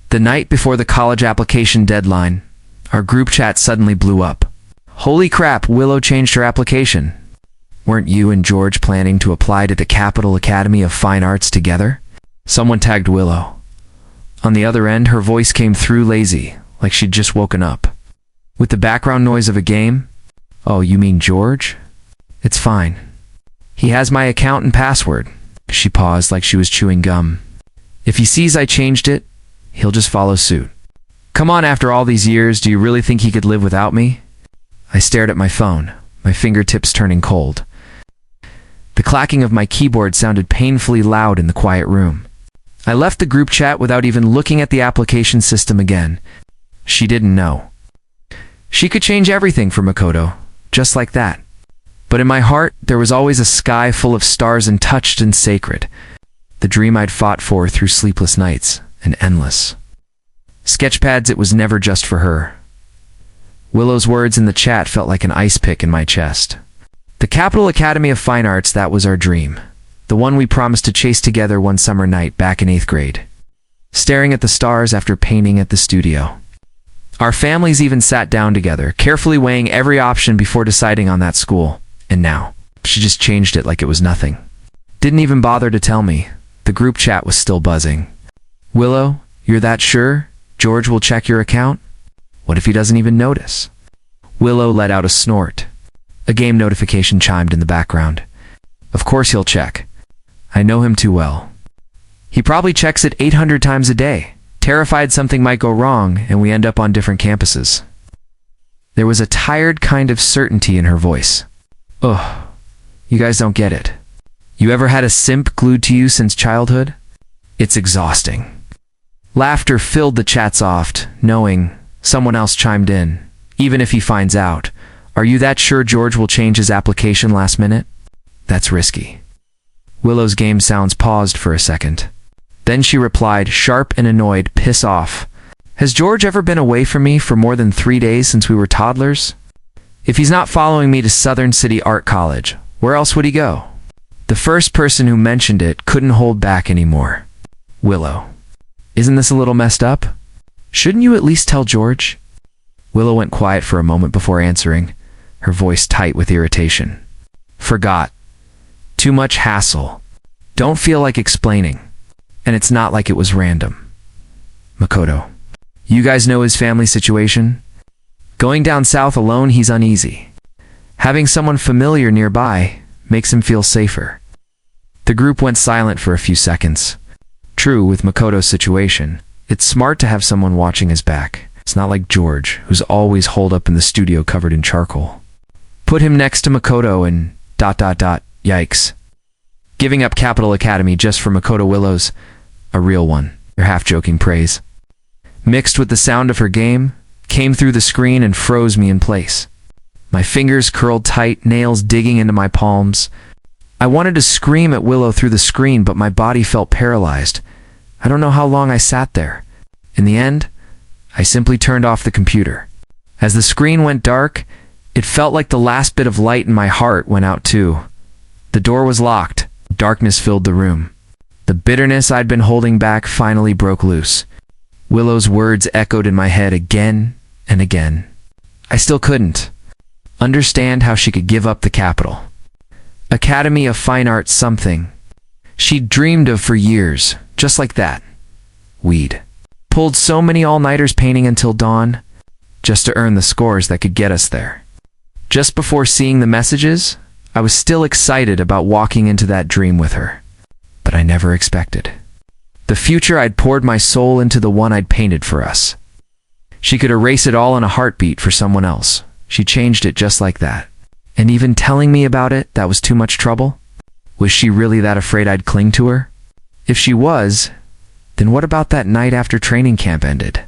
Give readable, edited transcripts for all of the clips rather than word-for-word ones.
The night before the college application deadline, our group chat suddenly blew up. Holy crap, Willow changed her application. Weren't you and George planning to apply to the Capital Academy of Fine Arts together? Someone tagged Willow. On the other end, her voice came through lazy, like she'd just woken up. With the background noise of a game? Oh, you mean George? It's fine. He has my account and password. She paused like she was chewing gum. If he sees I changed it, he'll just follow suit. Come on, after all these years, do you really think he could live without me? I stared at my phone, my fingertips turning cold. The clacking of my keyboard sounded painfully loud in the quiet room. I left the group chat without even looking at the application system again. She didn't know. She could change everything for Makoto, just like that. But in my heart, there was always a sky full of stars untouched and sacred. The dream I'd fought for through sleepless nights, and endless. Sketchpads, it was never just for her. Willow's words in the chat felt like an ice pick in my chest. The Capital Academy of Fine Arts, that was our dream. The one we promised to chase together one summer night back in 8th grade. Staring at the stars after painting at the studio. Our families even sat down together, carefully weighing every option before deciding on that school. And now, she just changed it like it was nothing. Didn't even bother to tell me. The group chat was still buzzing. Willow, you're that sure? George will check your account? What if he doesn't even notice? Willow let out a snort. A game notification chimed in the background. Of course he'll check. I know him too well. He probably checks it 800 times a day, terrified something might go wrong and we end up on different campuses. There was a tired kind of certainty in her voice. Ugh, you guys don't get it. You ever had a simp glued to you since childhood? It's exhausting. Laughter filled the chat soft, knowing someone else chimed in. Even if he finds out, are you that sure George will change his application last minute? That's risky. Willow's game sounds paused for a second. Then she replied, sharp and annoyed, piss off. Has George ever been away from me for more than 3 days since we were toddlers? If he's not following me to Southern City Art College, where else would he go? The first person who mentioned it couldn't hold back anymore. Willow. Isn't this a little messed up? Shouldn't you at least tell George? Willow went quiet for a moment before answering, her voice tight with irritation. Forgot. Too much hassle. Don't feel like explaining. And it's not like it was random. Makoto. You guys know his family situation? Going down south alone, he's uneasy. Having someone familiar nearby makes him feel safer. The group went silent for a few seconds. True, with Makoto's situation, it's smart to have someone watching his back. It's not like George, who's always holed up in the studio covered in charcoal. Put him next to Makoto and ... Yikes. Giving up Capital Academy just for Makoto Willow's a real one, your half-joking praise. Mixed with the sound of her game, came through the screen and froze me in place. My fingers curled tight, nails digging into my palms. I wanted to scream at Willow through the screen, but my body felt paralyzed. I don't know how long I sat there. In the end, I simply turned off the computer. As the screen went dark, it felt like the last bit of light in my heart went out too. The door was locked. Darkness filled the room. The bitterness I'd been holding back finally broke loose. Willow's words echoed in my head again and again. I still couldn't understand how she could give up the Capital Academy of Fine Arts something she'd dreamed of for years, just like that. We'd pulled so many all-nighters painting until dawn, just to earn the scores that could get us there. Just before seeing the messages, I was still excited about walking into that dream with her. But I never expected the future I'd poured my soul into, the one I'd painted for us. She could erase it all in a heartbeat for someone else. She changed it just like that. And even telling me about it, that was too much trouble? Was she really that afraid I'd cling to her? If she was, then what about that night after training camp ended?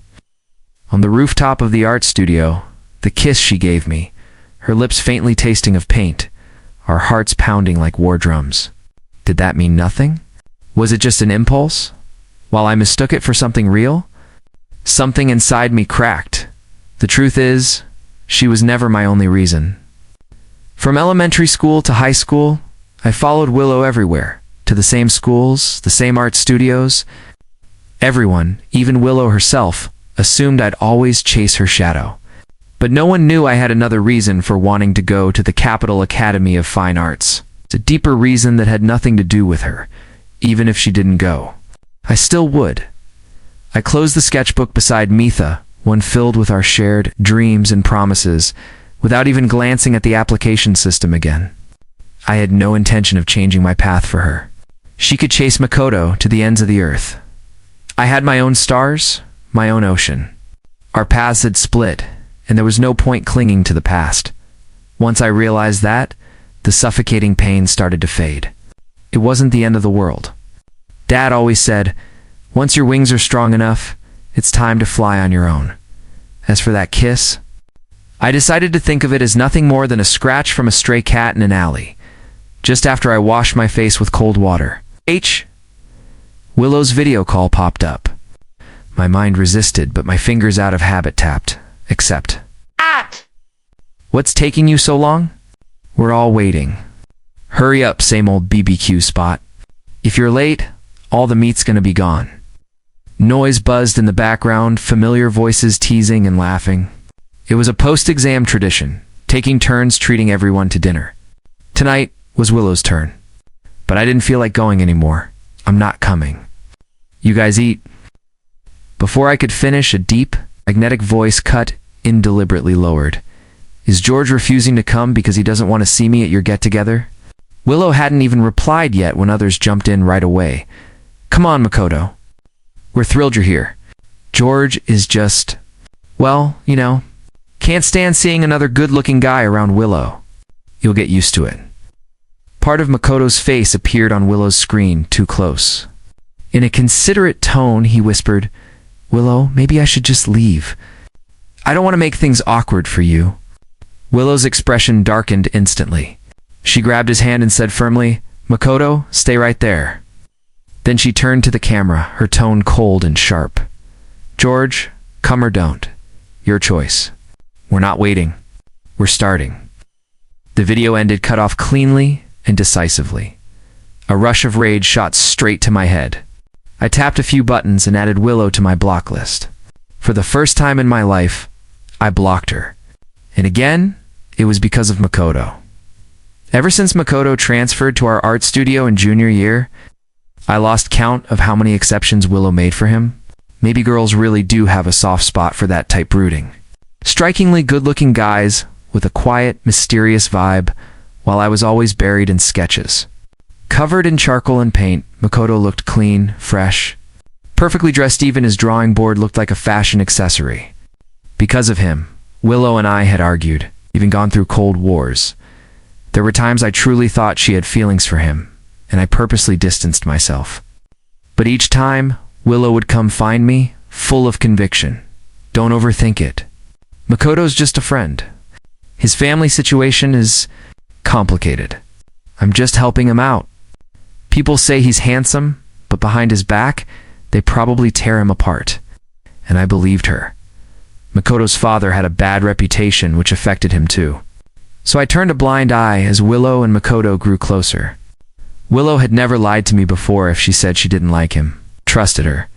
On the rooftop of the art studio, the kiss she gave me, her lips faintly tasting of paint, our hearts pounding like war drums. Did that mean nothing? Was it just an impulse? While I mistook it for something real? Something inside me cracked. The truth is, she was never my only reason. From elementary school to high school, I followed Willow everywhere, to the same schools, the same art studios, Everyone, even Willow herself, assumed I'd always chase her shadow. But no one knew I had another reason for wanting to go to the Capital Academy of Fine Arts. It's a deeper reason that had nothing to do with her, even if she didn't go. I still would. I closed the sketchbook beside Mitha, one filled with our shared dreams and promises, without even glancing at the application system again. I had no intention of changing my path for her. She could chase Makoto to the ends of the earth. I had my own stars, my own ocean. Our paths had split, and there was no point clinging to the past. Once I realized that, the suffocating pain started to fade. It wasn't the end of the world. Dad always said, once your wings are strong enough, it's time to fly on your own. As for that kiss, I decided to think of it as nothing more than a scratch from a stray cat in an alley, just after I washed my face with cold water. Willow's video call popped up. My mind resisted, but my fingers out of habit tapped. Accept. What's taking you so long? We're all waiting. Hurry up, same old BBQ spot. If you're late, all the meat's gonna be gone. Noise buzzed in the background, familiar voices teasing and laughing. It was a post-exam tradition, taking turns treating everyone to dinner. Tonight was Willow's turn. But I didn't feel like going anymore. I'm not coming. You guys eat. Before I could finish, a deep, magnetic voice cut in, deliberately lowered. Is George refusing to come because he doesn't want to see me at your get-together? Willow hadn't even replied yet when others jumped in right away. Come on, Makoto. We're thrilled you're here. George is just, well, you know, can't stand seeing another good-looking guy around Willow. You'll get used to it. Part of Makoto's face appeared on Willow's screen, too close. In a considerate tone, he whispered, Willow, maybe I should just leave. I don't want to make things awkward for you. Willow's expression darkened instantly. She grabbed his hand and said firmly, Makoto, stay right there. Then she turned to the camera, her tone cold and sharp. George, come or don't. Your choice. We're not waiting. We're starting. The video ended, cut off cleanly and decisively. A rush of rage shot straight to my head. I tapped a few buttons and added Willow to my block list. For the first time in my life, I blocked her. And again, it was because of Makoto. Ever since Makoto transferred to our art studio in junior year, I lost count of how many exceptions Willow made for him. Maybe girls really do have a soft spot for that type brooding. Strikingly good-looking guys with a quiet, mysterious vibe, while I was always buried in sketches. Covered in charcoal and paint, Makoto looked clean, fresh, perfectly dressed. Even his drawing board looked like a fashion accessory. Because of him, Willow and I had argued, even gone through cold wars. There were times I truly thought she had feelings for him, and I purposely distanced myself. But each time, Willow would come find me, full of conviction. Don't overthink it. Makoto's just a friend. His family situation is complicated. I'm just helping him out. People say he's handsome, but behind his back, they probably tear him apart. And I believed her. Makoto's father had a bad reputation, which affected him too. So I turned a blind eye as Willow and Makoto grew closer. Willow had never lied to me before if she said she didn't like him. Trusted her.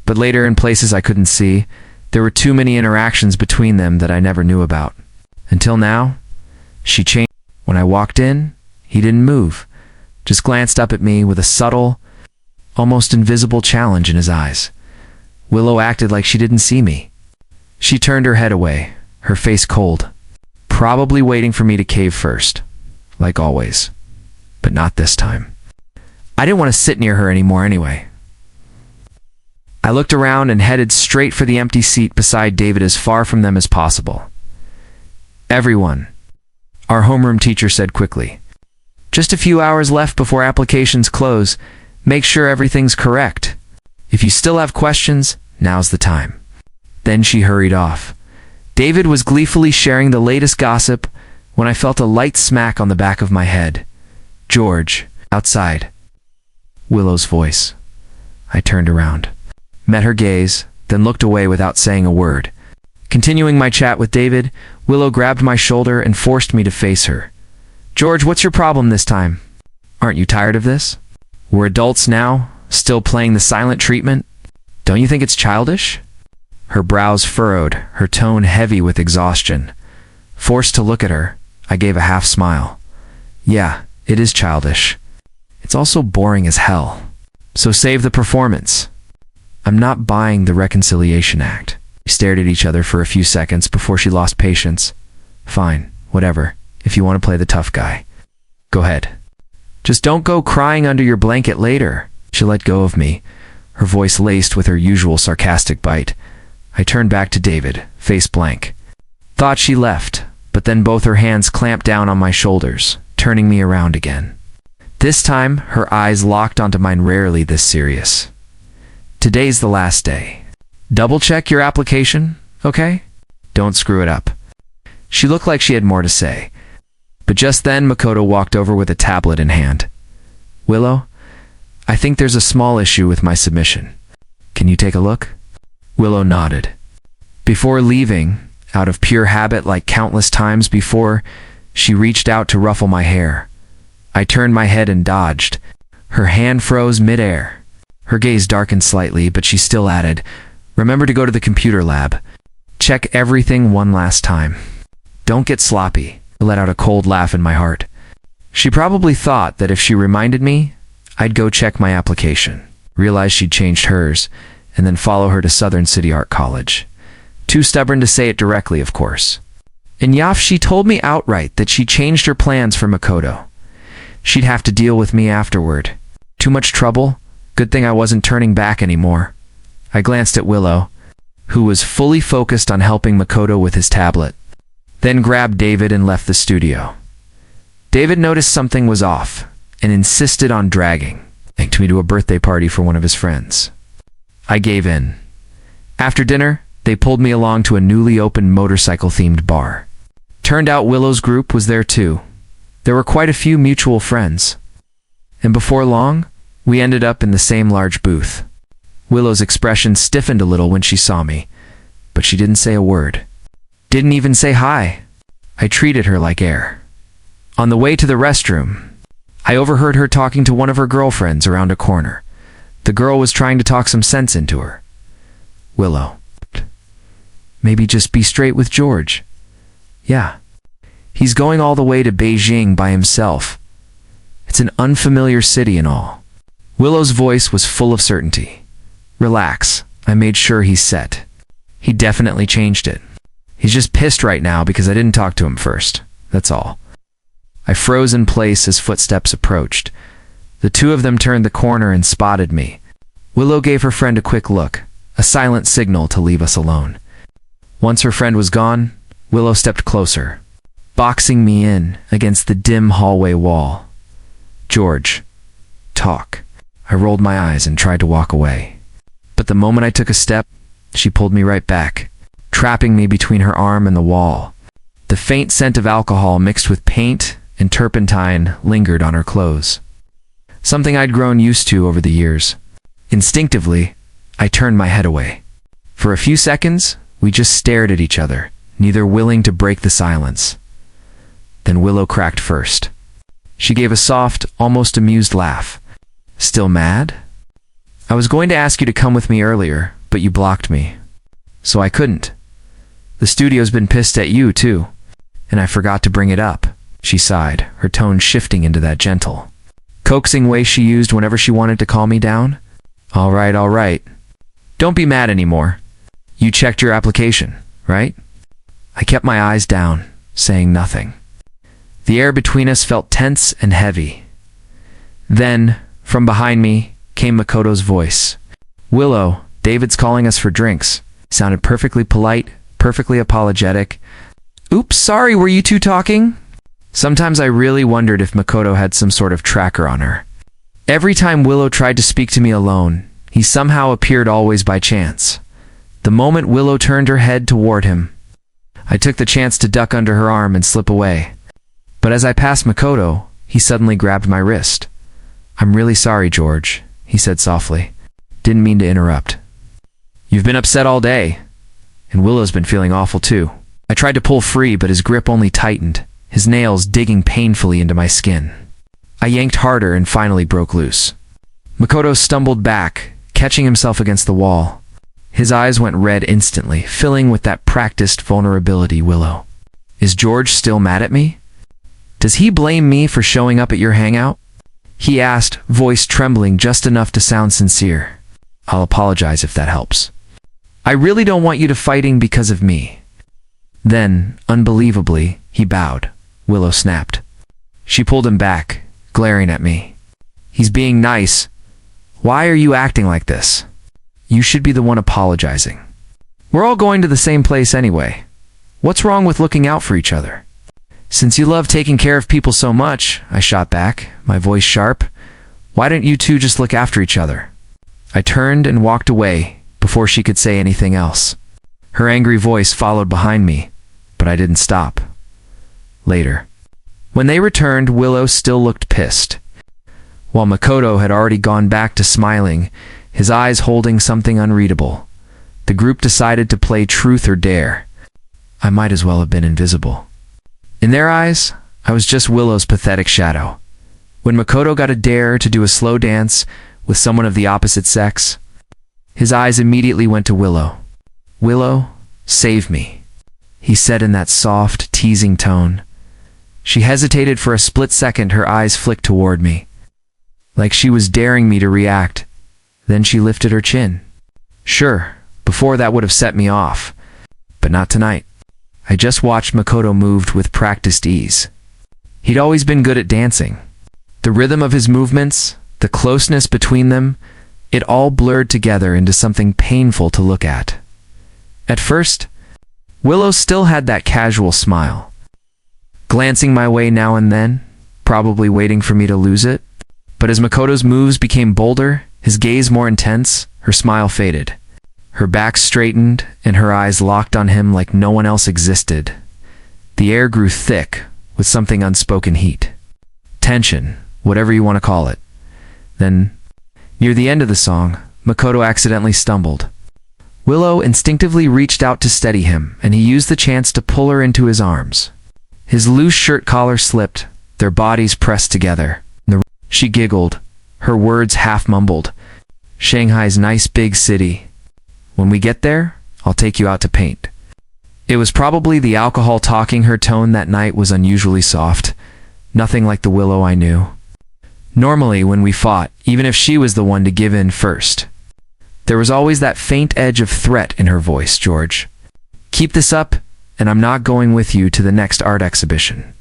But later, in places I couldn't see, there were too many interactions between them that I never knew about. Until now, she changed. When I walked in, he didn't move, just glanced up at me with a subtle, almost invisible challenge in his eyes. Willow acted like she didn't see me. She turned her head away, her face cold, probably waiting for me to cave first, like always. But not this time. I didn't want to sit near her anymore anyway. I looked around and headed straight for the empty seat beside David, as far from them as possible. Everyone, our homeroom teacher said quickly. Just a few hours left before applications close. Make sure everything's correct. If you still have questions, now's the time. Then she hurried off. David was gleefully sharing the latest gossip when I felt a light smack on the back of my head. George, outside. Willow's voice. I turned around, met her gaze, then looked away without saying a word. Continuing my chat with David, Willow grabbed my shoulder and forced me to face her. George, what's your problem this time? Aren't you tired of this? We're adults now, still playing the silent treatment? Don't you think it's childish? Her brows furrowed, her tone heavy with exhaustion. Forced to look at her, I gave a half smile. Yeah, it is childish. It's also boring as hell. So save the performance. I'm not buying the reconciliation act. We stared at each other for a few seconds before she lost patience. Fine, whatever. If you want to play the tough guy, go ahead. Just don't go crying under your blanket later. She let go of me, her voice laced with her usual sarcastic bite. I turned back to David, face blank. Thought she left, but then both her hands clamped down on my shoulders, turning me around again. This time, her eyes locked onto mine, rarely this serious. Today's the last day. Double check your application, okay? Don't screw it up. She looked like she had more to say. But just then, Makoto walked over with a tablet in hand. Willow, I think there's a small issue with my submission. Can you take a look? Willow nodded. Before leaving, out of pure habit like countless times before, she reached out to ruffle my hair. I turned my head and dodged. Her hand froze midair. Her gaze darkened slightly, but she still added, Remember to go to the computer lab. Check everything one last time. Don't get sloppy. I let out a cold laugh in my heart. She probably thought that if she reminded me, I'd go check my application, realize she'd changed hers, and then follow her to Southern City Art College. Too stubborn to say it directly, of course. And Yaf, she told me outright that she changed her plans for Makoto. She'd have to deal with me afterward. Too much trouble? Good thing I wasn't turning back anymore. I glanced at Willow, who was fully focused on helping Makoto with his tablet, then grabbed David and left the studio. David noticed something was off and insisted on dragging me to a birthday party for one of his friends. I gave in. After dinner, they pulled me along to a newly opened motorcycle-themed bar. Turned out Willow's group was there too. There were quite a few mutual friends. And before long, we ended up in the same large booth. Willow's expression stiffened a little when she saw me, but she didn't say a word. Didn't even say hi. I treated her like air. On the way to the restroom, I overheard her talking to one of her girlfriends around a corner. The girl was trying to talk some sense into her. Willow. Maybe just be straight with George. Yeah. He's going all the way to Beijing by himself. It's an unfamiliar city and all. Willow's voice was full of certainty. Relax. I made sure he's set. He definitely changed it. He's just pissed right now because I didn't talk to him first. That's all. I froze in place as footsteps approached. The two of them turned the corner and spotted me. Willow gave her friend a quick look, a silent signal to leave us alone. Once her friend was gone, Willow stepped closer, boxing me in against the dim hallway wall. George, talk. I rolled my eyes and tried to walk away. But the moment I took a step, she pulled me right back, trapping me between her arm and the wall. The faint scent of alcohol mixed with paint and turpentine lingered on her clothes. Something I'd grown used to over the years. Instinctively, I turned my head away. For a few seconds, we just stared at each other, neither willing to break the silence. Then Willow cracked first. She gave a soft, almost amused laugh. Still mad? I was going to ask you to come with me earlier, but you blocked me. So I couldn't. The studio's been pissed at you, too. And I forgot to bring it up. She sighed, her tone shifting into that gentle, coaxing way she used whenever she wanted to calm me down. All right. Don't be mad anymore. You checked your application, right? I kept my eyes down, saying nothing. The air between us felt tense and heavy. Then, from behind me, came Makoto's voice. Willow, David's calling us for drinks. Sounded perfectly polite, perfectly apologetic. Oops, sorry, were you two talking? Sometimes I really wondered if Makoto had some sort of tracker on her. Every time Willow tried to speak to me alone, he somehow appeared always by chance. The moment Willow turned her head toward him, I took the chance to duck under her arm and slip away. But as I passed Makoto, he suddenly grabbed my wrist. I'm really sorry, George, he said softly. Didn't mean to interrupt. You've been upset all day, and Willow's been feeling awful too. I tried to pull free, but his grip only tightened, his nails digging painfully into my skin. I yanked harder and finally broke loose. Makoto stumbled back, catching himself against the wall. His eyes went red instantly, filling with that practiced vulnerability. Willow, is George still mad at me? Does he blame me for showing up at your hangout? He asked, voice trembling just enough to sound sincere. I'll apologize if that helps. I really don't want you to fighting because of me. Then, unbelievably, he bowed. Willow snapped. She pulled him back, glaring at me. He's being nice. Why are you acting like this? You should be the one apologizing. We're all going to the same place anyway. What's wrong with looking out for each other? Since you love taking care of people so much, I shot back, my voice sharp, why don't you two just look after each other? I turned and walked away before she could say anything else. Her angry voice followed behind me, but I didn't stop. Later. When they returned, Willow still looked pissed, while Makoto had already gone back to smiling, his eyes holding something unreadable. The group decided to play truth or dare. I might as well have been invisible. In their eyes, I was just Willow's pathetic shadow. When Makoto got a dare to do a slow dance with someone of the opposite sex, his eyes immediately went to Willow. Willow, save me, he said in that soft, teasing tone. She hesitated for a split second, her eyes flicked toward me, like she was daring me to react. Then she lifted her chin. Sure, before that would have set me off, but not tonight. I just watched Makoto moved with practiced ease. He'd always been good at dancing. The rhythm of his movements, the closeness between them, it all blurred together into something painful to look at. At first, Willow still had that casual smile, glancing my way now and then, probably waiting for me to lose it. But as Makoto's moves became bolder, his gaze more intense, her smile faded. Her back straightened, and her eyes locked on him like no one else existed. The air grew thick with something unspoken heat. Tension, whatever you want to call it. Then, near the end of the song, Makoto accidentally stumbled. Willow instinctively reached out to steady him, and he used the chance to pull her into his arms. His loose shirt collar slipped, their bodies pressed together. She giggled, her words half mumbled. Shanghai's nice big city. When we get there, I'll take you out to paint. It was probably the alcohol talking. Her tone that night was unusually soft, nothing like the Willow I knew. Normally, when we fought, even if she was the one to give in first, there was always that faint edge of threat in her voice. George, keep this up, and I'm not going with you to the next art exhibition.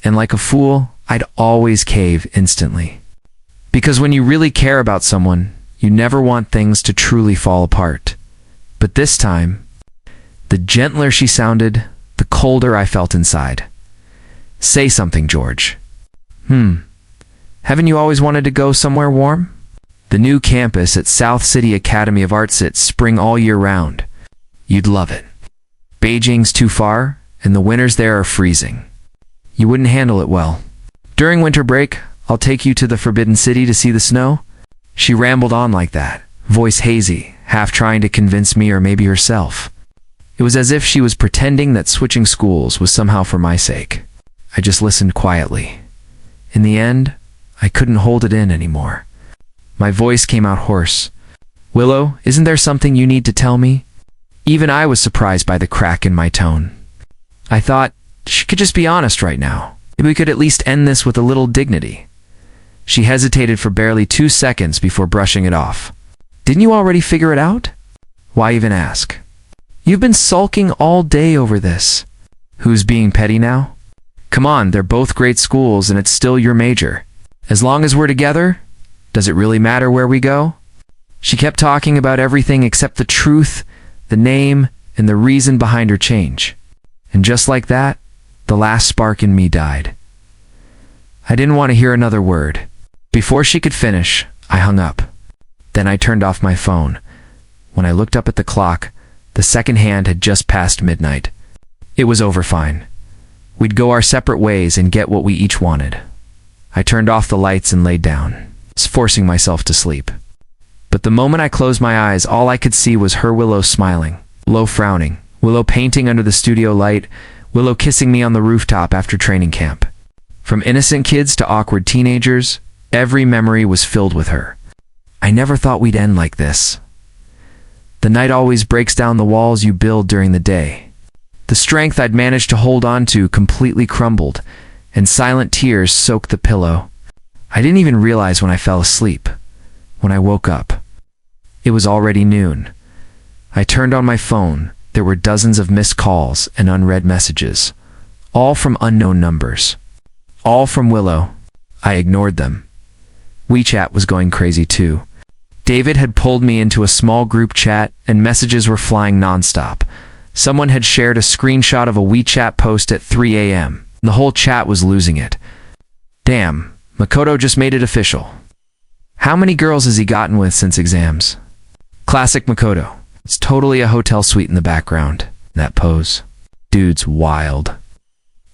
And like a fool, I'd always cave instantly. Because when you really care about someone, you never want things to truly fall apart. But this time, the gentler she sounded, the colder I felt inside. Say something, George. Haven't you always wanted to go somewhere warm? The new campus at South City Academy of Arts sits spring all year round. You'd love it. Beijing's too far, and the winters there are freezing. You wouldn't handle it well. During winter break, I'll take you to the Forbidden City to see the snow. She rambled on like that, voice hazy, half trying to convince me or maybe herself. It was as if she was pretending that switching schools was somehow for my sake. I just listened quietly. In the end, I couldn't hold it in anymore. My voice came out hoarse. Willow, isn't there something you need to tell me? Even I was surprised by the crack in my tone. I thought, she could just be honest right now. Maybe we could at least end this with a little dignity. She hesitated for barely 2 seconds before brushing it off. Didn't you already figure it out? Why even ask? You've been sulking all day over this. Who's being petty now? Come on, they're both great schools and it's still your major. As long as we're together, does it really matter where we go? She kept talking about everything except the truth, the name, and the reason behind her change. And just like that, the last spark in me died. I didn't want to hear another word. Before she could finish, I hung up. Then I turned off my phone. When I looked up at the clock, the second hand had just passed midnight. It was over fine. We'd go our separate ways and get what we each wanted. I turned off the lights and laid down, forcing myself to sleep. But the moment I closed my eyes, all I could see was her, Willow smiling, Willow frowning, Willow painting under the studio light, Willow kissing me on the rooftop after training camp. From innocent kids to awkward teenagers, every memory was filled with her. I never thought we'd end like this. The night always breaks down the walls you build during the day. The strength I'd managed to hold on to completely crumbled, and silent tears soaked the pillow. I didn't even realize when I fell asleep. When I woke up, it was already noon. I turned on my phone. There were dozens of missed calls and unread messages, all from unknown numbers. All from Willow. I ignored them. WeChat was going crazy too. David had pulled me into a small group chat and messages were flying nonstop. Someone had shared a screenshot of a WeChat post at 3 a.m. The whole chat was losing it. Damn, Makoto just made it official. How many girls has he gotten with since exams? Classic Makoto. It's totally a hotel suite in the background. That pose. Dude's wild.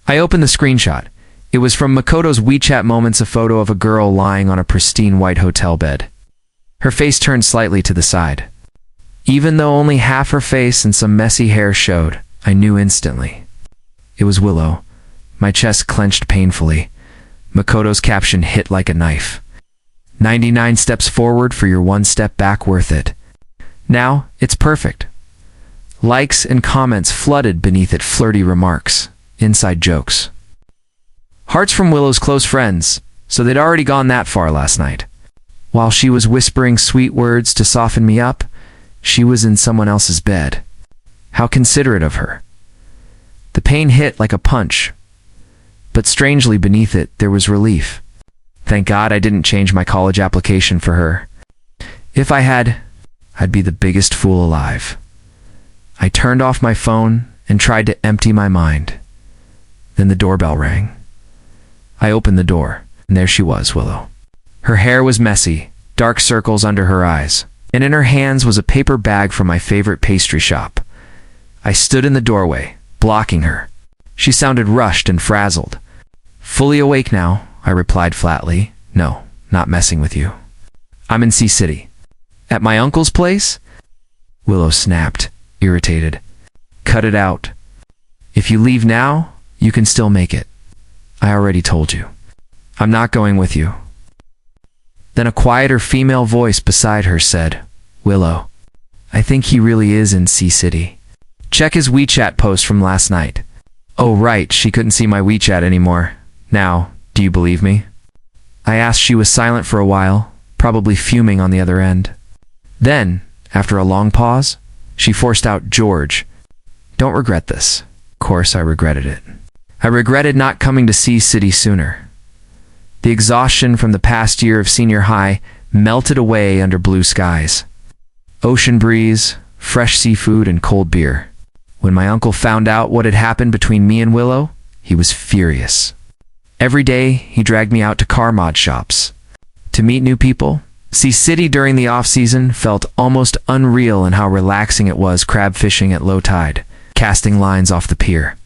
I opened the screenshot. It was from Makoto's WeChat moments, a photo of a girl lying on a pristine white hotel bed. Her face turned slightly to the side. Even though only half her face and some messy hair showed, I knew instantly. It was Willow. My chest clenched painfully. Makoto's caption hit like a knife. 99 steps forward for your 1 step back, worth it. Now, it's perfect. Likes and comments flooded beneath it, flirty remarks, inside jokes. Hearts from Willow's close friends, so they'd already gone that far last night. While she was whispering sweet words to soften me up, she was in someone else's bed. How considerate of her. The pain hit like a punch, but strangely beneath it there was relief. Thank God I didn't change my college application for her. If I had, I'd be the biggest fool alive. I turned off my phone and tried to empty my mind. Then the doorbell rang. I opened the door, and there she was, Willow. Her hair was messy, dark circles under her eyes, and in her hands was a paper bag from my favorite pastry shop. I stood in the doorway, blocking her. She sounded rushed and frazzled. Fully awake now, I replied flatly. No, not messing with you. I'm in C City. At my uncle's place? Willow snapped, irritated. Cut it out. If you leave now, you can still make it. I already told you. I'm not going with you. Then a quieter female voice beside her said, Willow, I think he really is in C City. Check his WeChat post from last night. Oh right, she couldn't see my WeChat anymore. Now, do you believe me? I asked. She was silent for a while, probably fuming on the other end. Then, after a long pause, she forced out, George, don't regret this. Of course I regretted it. I regretted not coming to C City sooner. The exhaustion from the past year of senior high melted away under blue skies. Ocean breeze, fresh seafood, and cold beer. When my uncle found out what had happened between me and Willow, he was furious. Every day, he dragged me out to car mod shops. To meet new people, C City during the off-season felt almost unreal in how relaxing it was, crab fishing at low tide, casting lines off the pier,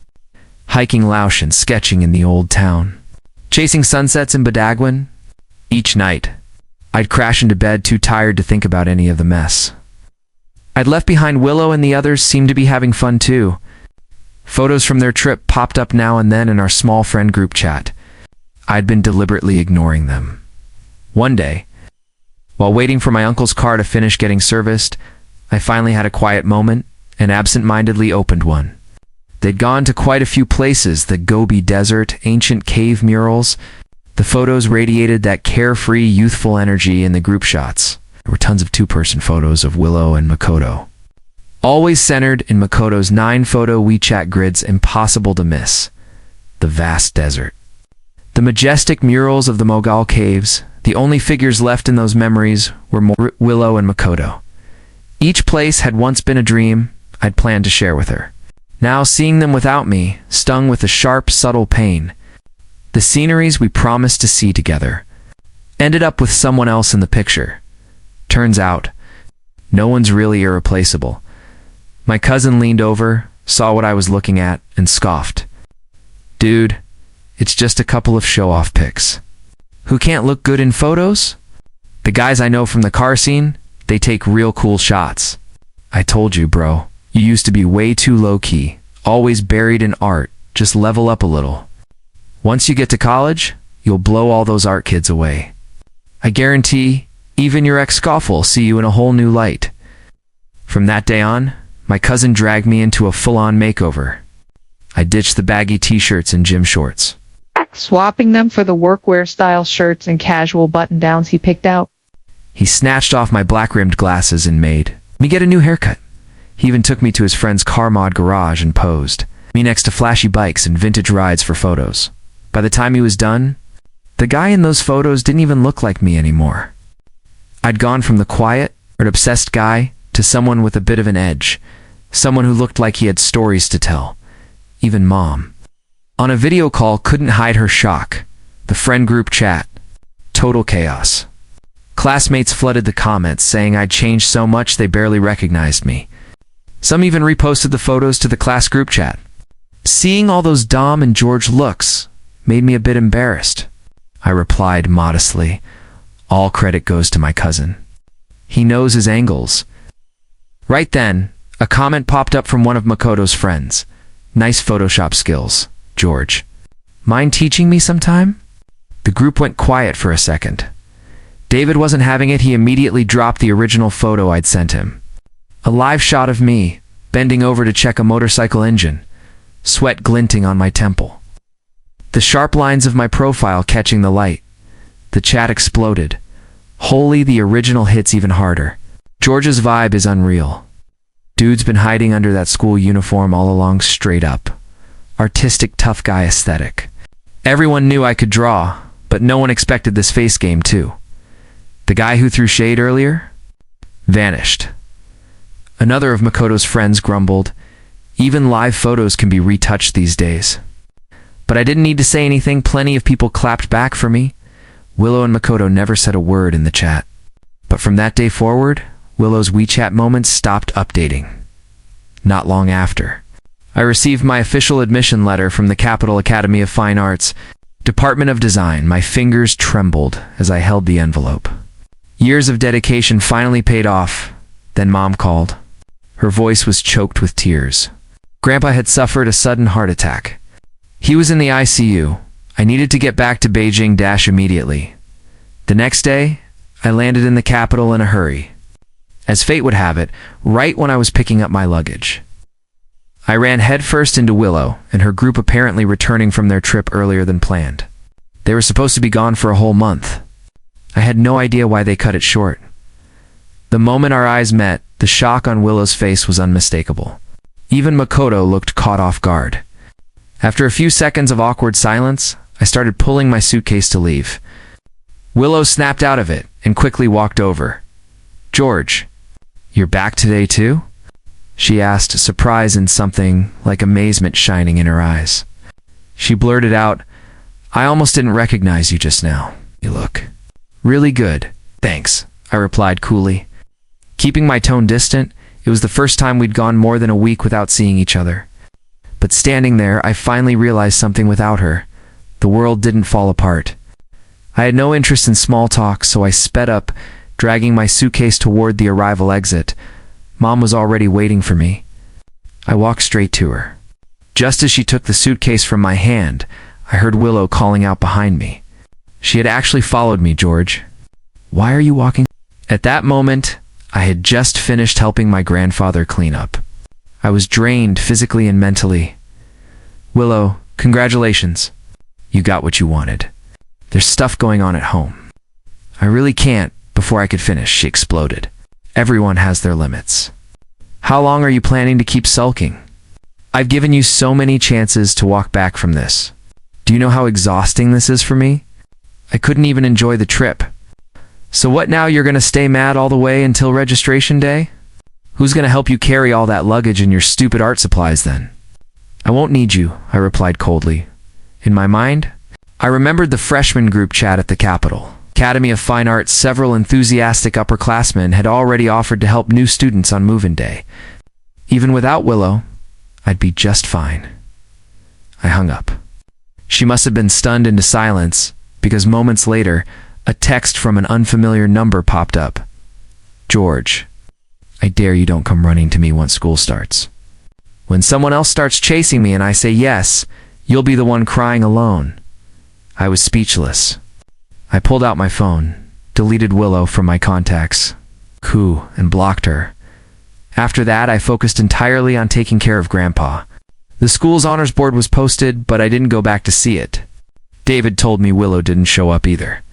hiking Lausch and sketching in the old town, chasing sunsets in Badagwan. Each night, I'd crash into bed too tired to think about any of the mess. I'd left behind. Willow and the others seemed to be having fun too. Photos from their trip popped up now and then in our small friend group chat. I'd been deliberately ignoring them. One day, while waiting for my uncle's car to finish getting serviced, I finally had a quiet moment and absent-mindedly opened one. They'd gone to quite a few places, the Gobi Desert, ancient cave murals. The photos radiated that carefree, youthful energy in the group shots. There were tons of two-person photos of Willow and Makoto, always centered in Makoto's 9-photo WeChat grids, impossible to miss. The vast desert. The majestic murals of the Mogal caves. The only figures left in those memories were Willow and Makoto. Each place had once been a dream I'd planned to share with her. Now seeing them without me stung with a sharp, subtle pain. The sceneries we promised to see together ended up with someone else in the picture. Turns out, no one's really irreplaceable. My cousin leaned over, saw what I was looking at, and scoffed. Dude, it's just a couple of show-off pics. Who can't look good in photos? The guys I know from the car scene, they take real cool shots. I told you, bro. You used to be way too low-key, always buried in art. Just level up a little. Once you get to college, you'll blow all those art kids away. I guarantee even your ex-scoff will see you in a whole new light. From that day on, my cousin dragged me into a full-on makeover. I ditched the baggy t-shirts and gym shorts, swapping them for the workwear style shirts and casual button-downs he picked out. He snatched off my black-rimmed glasses and made me get a new haircut. He even took me to his friend's car mod garage and posed me next to flashy bikes and vintage rides for photos. By the time he was done, the guy in those photos didn't even look like me anymore. I'd gone from the quiet or obsessed guy to someone with a bit of an edge, someone who looked like he had stories to tell. Even Mom, on a video call, couldn't hide her shock. The friend group chat, total chaos. Classmates flooded the comments saying I'd changed so much they barely recognized me. Some even reposted the photos to the class group chat. Seeing all those Dom and George looks made me a bit embarrassed. I replied modestly, "All credit goes to my cousin. He knows his angles." Right then, a comment popped up from one of Makoto's friends. "Nice Photoshop skills, George. Mind teaching me sometime?" The group went quiet for a second. David wasn't having it. He immediately dropped the original photo I'd sent him. A live shot of me, bending over to check a motorcycle engine, sweat glinting on my temple. The sharp lines of my profile catching the light. The chat exploded. Holy, the original hits even harder. George's vibe is unreal. Dude's been hiding under that school uniform all along, straight up. Artistic tough guy aesthetic. Everyone knew I could draw, but no one expected this face game too. The guy who threw shade earlier? Vanished. Another of Makoto's friends grumbled, "Even live photos can be retouched these days." But I didn't need to say anything. Plenty of people clapped back for me. Willow and Makoto never said a word in the chat. But from that day forward, Willow's WeChat moments stopped updating. Not long after, I received my official admission letter from the Capital Academy of Fine Arts, Department of Design. My fingers trembled as I held the envelope. Years of dedication finally paid off. Then Mom called. Her voice was choked with tears. Grandpa had suffered a sudden heart attack. He was in the ICU. I needed to get back to Beijing immediately. The next day, I landed in the capital in a hurry. As fate would have it, right when I was picking up my luggage, I ran headfirst into Willow and her group, apparently returning from their trip earlier than planned. They were supposed to be gone for a whole month. I had no idea why they cut it short. The moment our eyes met, the shock on Willow's face was unmistakable. Even Makoto looked caught off guard. After a few seconds of awkward silence, I started pulling my suitcase to leave. Willow snapped out of it and quickly walked over. "George, you're back today too?" she asked, surprise and something like amazement shining in her eyes. She blurted out, "I almost didn't recognize you just now. You look really good, thanks," I replied coolly. Keeping my tone distant, it was the first time we'd gone more than a week without seeing each other. But standing there, I finally realized something without her. The world didn't fall apart. I had no interest in small talk, so I sped up, dragging my suitcase toward the arrival exit. Mom was already waiting for me. I walked straight to her. Just as she took the suitcase from my hand, I heard Willow calling out behind me. She had actually followed me. "George, why are you walking?" At that moment, I had just finished helping my grandfather clean up. I was drained physically and mentally. "Willow, congratulations. You got what you wanted. There's stuff going on at home." "I really can't." Before I could finish, she exploded. "Everyone has their limits. How long are you planning to keep sulking? I've given you so many chances to walk back from this. Do you know how exhausting this is for me? I couldn't even enjoy the trip. So what now, you're gonna stay mad all the way until registration day? Who's gonna help you carry all that luggage and your stupid art supplies then?" "I won't need you," I replied coldly. In my mind, I remembered the freshman group chat at the Capital Academy of Fine Arts. Several enthusiastic upperclassmen had already offered to help new students on move-in day. Even without Willow, I'd be just fine. I hung up. She must have been stunned into silence, because moments later, a text from an unfamiliar number popped up. "George, I dare you don't come running to me once school starts. When someone else starts chasing me and I say yes, you'll be the one crying alone." I was speechless. I pulled out my phone, deleted Willow from my contacts, and blocked her. After that, I focused entirely on taking care of Grandpa. The school's honors board was posted, but I didn't go back to see it. David told me Willow didn't show up either.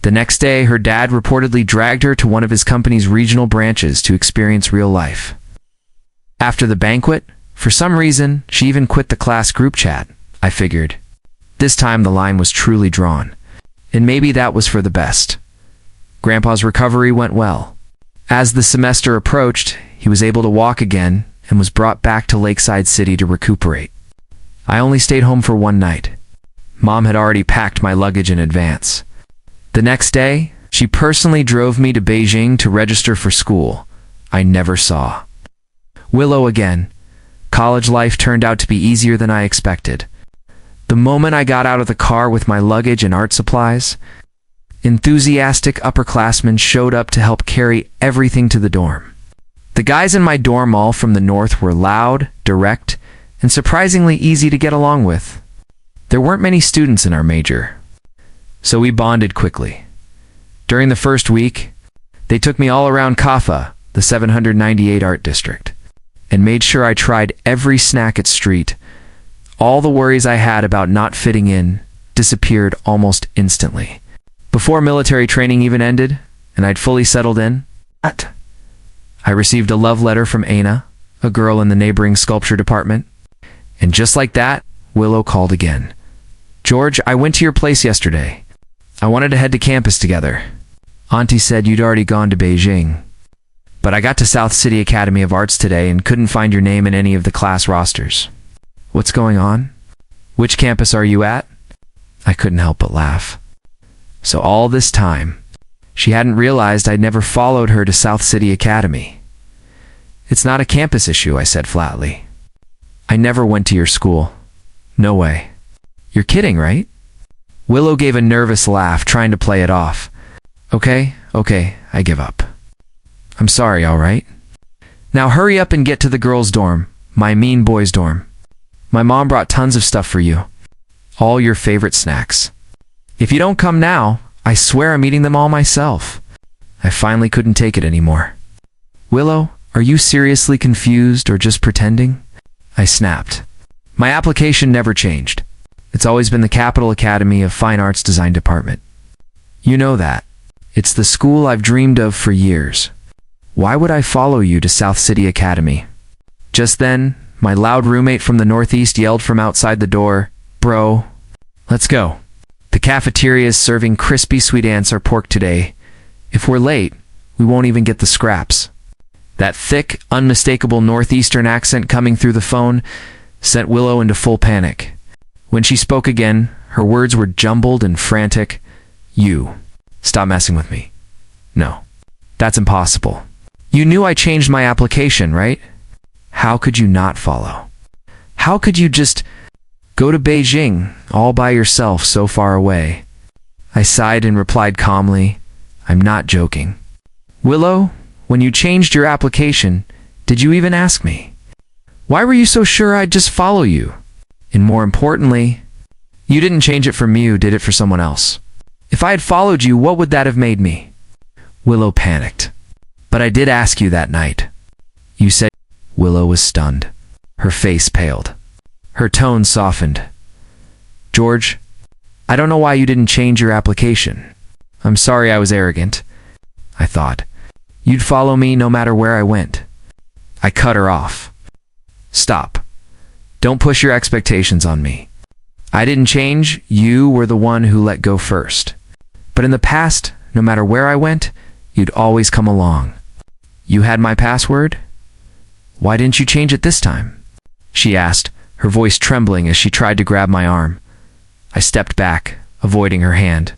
The next day, her dad reportedly dragged her to one of his company's regional branches to experience real life. After the banquet, for some reason, she even quit the class group chat. I figured. This time the line was truly drawn. And maybe that was for the best. Grandpa's recovery went well. As the semester approached, he was able to walk again and was brought back to Lakeside City to recuperate. I only stayed home for one night. Mom had already packed my luggage in advance. The next day, she personally drove me to Beijing to register for school I never saw. Willow again. College life turned out to be easier than I expected. The moment I got out of the car with my luggage and art supplies, enthusiastic upperclassmen showed up to help carry everything to the dorm. The guys in my dorm all from the north were loud, direct, and surprisingly easy to get along with. There weren't many students in our major, so we bonded quickly. During the first week, they took me all around Kaffa, the 798 art district, and made sure I tried every snack at street. All the worries I had about not fitting in disappeared almost instantly. Before military training even ended, and I'd fully settled in, I received a love letter from Aina, a girl in the neighboring sculpture department. And just like that, Willow called again. "George, I went to your place yesterday. I wanted to head to campus together. Auntie said you'd already gone to Beijing. But I got to South City Academy of Arts today and couldn't find your name in any of the class rosters. What's going on? Which campus are you at?" I couldn't help but laugh. So all this time, she hadn't realized I'd never followed her to South City Academy. "It's not a campus issue," I said flatly. "I never went to your school. No way. You're kidding, right?" Willow gave a nervous laugh, trying to play it off. Okay, I give up. "I'm sorry, all right? Now hurry up and get to the girls' dorm, my mean boys' dorm. My mom brought tons of stuff for you. All your favorite snacks. If you don't come now, I swear I'm eating them all myself." I finally couldn't take it anymore. "Willow, are you seriously confused or just pretending?" I snapped. "My application never changed. It's always been the Capital Academy of Fine Arts Design Department. You know that. It's the school I've dreamed of for years. Why would I follow you to South City Academy?" Just then, my loud roommate from the Northeast yelled from outside the door, "Bro, let's go. The cafeteria is serving crispy sweet answer pork today. If we're late, we won't even get the scraps." That thick, unmistakable Northeastern accent coming through the phone sent Willow into full panic. When she spoke again, her words were jumbled and frantic. "You. Stop messing with me. No. That's impossible. You knew I changed my application, right? How could you not follow? How could you just go to Beijing all by yourself so far away?" I sighed and replied calmly, "I'm not joking. Willow, when you changed your application, did you even ask me? Why were you so sure I'd just follow you? And more importantly, you didn't change it for me, you did it for someone else. If I had followed you, what would that have made me?" Willow panicked. "But I did ask you that night. You said—" Willow was stunned. Her face paled. Her tone softened. "George, I don't know why you didn't change your application. I'm sorry I was arrogant. I thought you'd follow me no matter where I went." I cut her off. "Stop. Don't push your expectations on me. I didn't change, you were the one who let go first. But in the past, no matter where I went, you'd always come along. You had my password? Why didn't you change it this time?" she asked, her voice trembling as she tried to grab my arm. I stepped back, avoiding her hand.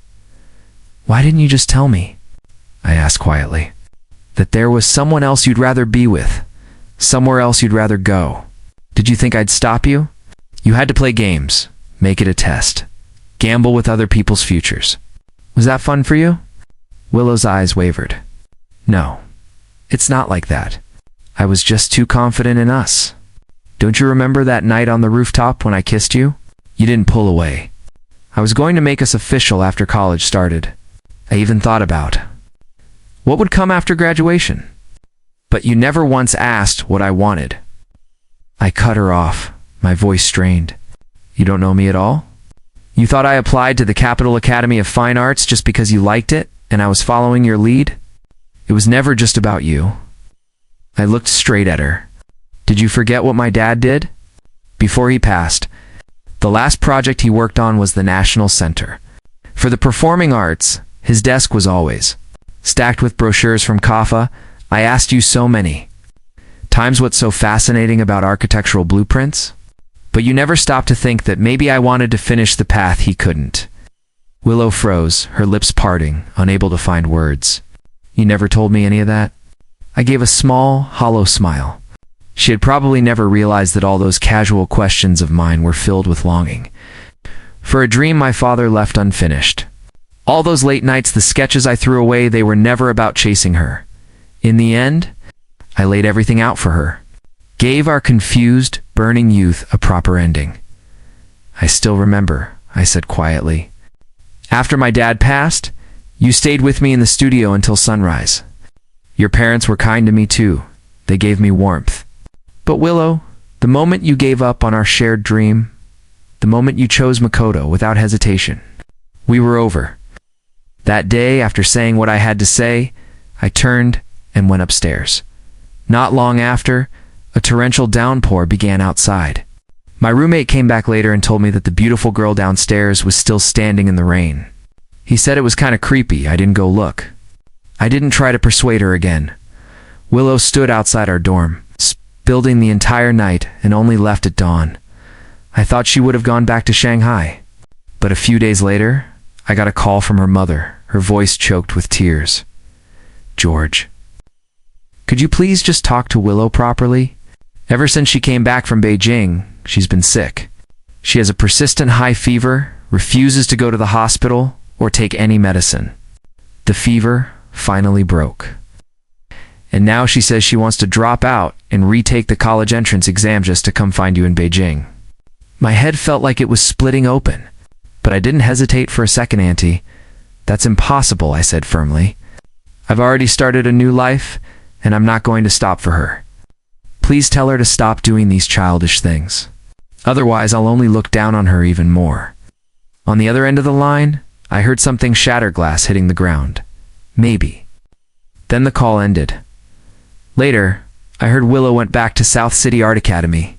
"Why didn't you just tell me?" I asked quietly. "That there was someone else you'd rather be with, somewhere else you'd rather go. Did you think I'd stop you? You had to play games, make it a test, gamble with other people's futures. Was that fun for you?" Willow's eyes wavered. "No, it's not like that. I was just too confident in us. Don't you remember that night on the rooftop when I kissed you? You didn't pull away. I was going to make us official after college started. I even thought about what would come after graduation. But you never once asked what I wanted." I cut her off, my voice strained. "You don't know me at all? You thought I applied to the Capital Academy of Fine Arts just because you liked it, and I was following your lead? It was never just about you." I looked straight at her. "Did you forget what my dad did? Before he passed, the last project he worked on was the National Center for the Performing Arts. His desk was always stacked with brochures from CAFA. I asked you so many times what's so fascinating about architectural blueprints, but you never stopped to think that maybe I wanted to finish the path he couldn't." Willow froze, her lips parting, unable to find words. "You never told me any of that?" I gave a small, hollow smile. She had probably never realized that all those casual questions of mine were filled with longing for a dream my father left unfinished. All those late nights, the sketches I threw away, they were never about chasing her. In the end, I laid everything out for her, gave our confused, burning youth a proper ending. "I still remember," I said quietly. "After my dad passed, you stayed with me in the studio until sunrise. Your parents were kind to me too. They gave me warmth. But Willow, the moment you gave up on our shared dream, the moment you chose Makoto without hesitation, we were over. That day, after saying what I had to say, I turned and went upstairs. Not long after, a torrential downpour began outside. My roommate came back later and told me that the beautiful girl downstairs was still standing in the rain. He said it was kind of creepy. I didn't go look. I didn't try to persuade her again. Willow stood outside our dorm, building the entire night, and only left at dawn. I thought she would have gone back to Shanghai. But a few days later, I got a call from her mother, her voice choked with tears. "George, could you please just talk to Willow properly? Ever since she came back from Beijing, she's been sick. She has a persistent high fever, refuses to go to the hospital or take any medicine. The fever finally broke. And now she says she wants to drop out and retake the college entrance exam just to come find you in Beijing." My head felt like it was splitting open, but I didn't hesitate for a second, Auntie. "That's impossible," I said firmly. "I've already started a new life, and I'm not going to stop for her. Please tell her to stop doing these childish things. Otherwise, I'll only look down on her even more." On the other end of the line, I heard something shatter glass hitting the ground. Maybe. Then the call ended. Later, I heard Willow went back to South City Art Academy.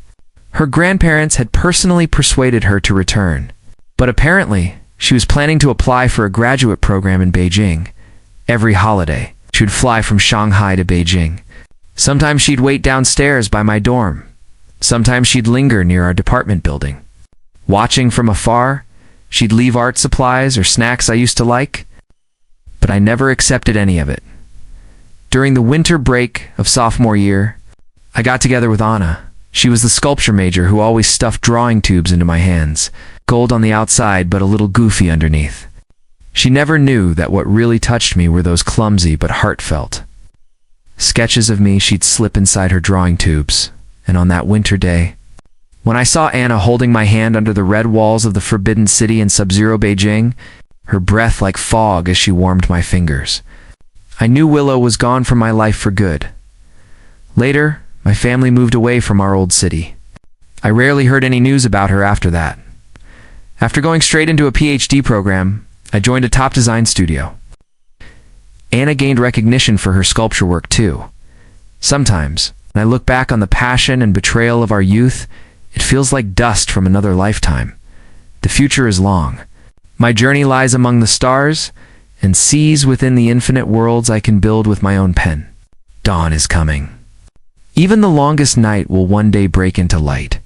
Her grandparents had personally persuaded her to return, but apparently she was planning to apply for a graduate program in Beijing. Every holiday, she would fly from Shanghai to Beijing. Sometimes she'd wait downstairs by my dorm. Sometimes she'd linger near our department building. Watching from afar, she'd leave art supplies or snacks I used to like, but I never accepted any of it. During the winter break of sophomore year, I got together with Anna. She was the sculpture major who always stuffed drawing tubes into my hands, gold on the outside but a little goofy underneath. She never knew that what really touched me were those clumsy but heartfelt sketches of me she'd slip inside her drawing tubes. And on that winter day, when I saw Anna holding my hand under the red walls of the Forbidden City in Sub-Zero Beijing, her breath like fog as she warmed my fingers, I knew Willow was gone from my life for good. Later, my family moved away from our old city. I rarely heard any news about her after that. After going straight into a PhD program, I joined a top design studio. Anna gained recognition for her sculpture work too. Sometimes, when I look back on the passion and betrayal of our youth, it feels like dust from another lifetime. The future is long. My journey lies among the stars and seas within the infinite worlds I can build with my own pen. Dawn is coming. Even the longest night will one day break into light.